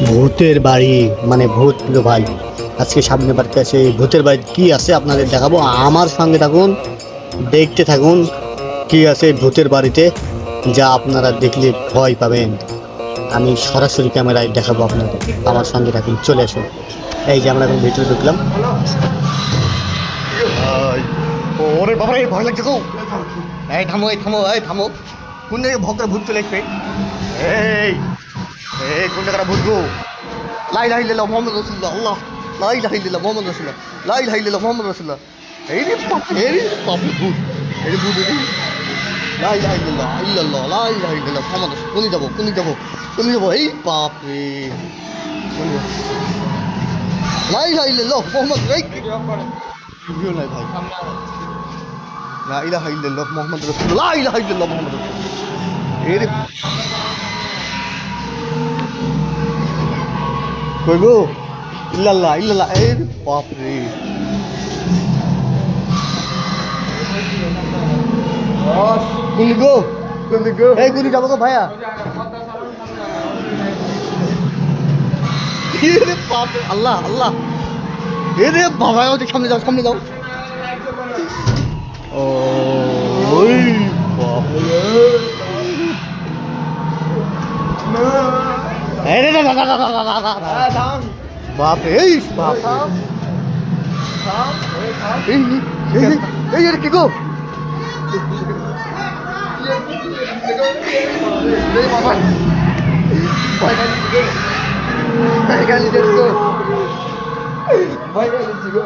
ভূতের বাড়ি মানে ভূত ভাই। আজকে সামনে বাড়িতে আছে ভূতের বাড়ি কি আছে আপনাদের দেখাবো, আমার সঙ্গে থাকুন, দেখতে থাকুন কি আছে ভূতের বাড়িতে, যা আপনারা দেখলে ভয় পাবেন। আমি সরাসরি ক্যামেরায় দেখাবো আপনাদের, আমার সঙ্গে থাকুন, চলে আসুন। এই যে আমরা এখন ভিতরে ঢুকলাম। ওরে বাবা রে, ভয় লাগছে গো। এই থামো, এই থামো, এই থামো। কোন জায়গায় ভক্তরা ভূত চলে আসবে? এই এই কোন জায়গাটা ভূত গো? লা ইলাহা ইল্লাল্লাহ মুহাম্মাদুর রাসূলুল্লাহ। আল্লাহ, লা ইলাহা ইল্লাল্লাহ মুহাম্মাদুর রাসূলুল্লাহ, লা ইলাহা ইল্লাল্লাহ মুহাম্মাদুর রাসূলুল্লাহ। এই রে বাপ, এই রে বাপ, ভূত, এই রে ভূত, এই রে। লা ইলাহা ইল্লাল্লাহ ইল্লাল্লাহ, লা ইলাহা ইল্লাল্লাহ মুহাম্মাদুর রাসূলুল্লাহ। কোনি যাবো, কোনি যাবো, কোনি যাবো? এই বাপ রে, কোনি যাবো? লা ইলাহা ইল্লাল্লাহ মুহাম্মাদ, এই ভিডিও নাই ভাই। লা ইলাহা ইল্লাল্লাহ মুহাম্মাদুর রাসূলুল্লাহ, লা ইলাহা ইল্লাল্লাহ মুহাম্মাদুর রাসূলুল্লাহ। এই রে কই গো? ইল্লাল্লাহ ইল্লাল্লাহ, এই রে বাপ রে। কুনি গো, কুনি গো, এই কুনি যাবো গো ভাইয়া? রে বাপ রে, আল্লাহ আল্লাহ, এ রে বাবা, ওদের সামনে যাও, সামনে যাও। ও ওই বাপ রে, এই রে বাপ রে, এই বাপ রে, এই এই এই এর কি গো? এই বাবা, ভয় লাগছে গো, ভয় লাগছে গো, ভয় লাগছে গো।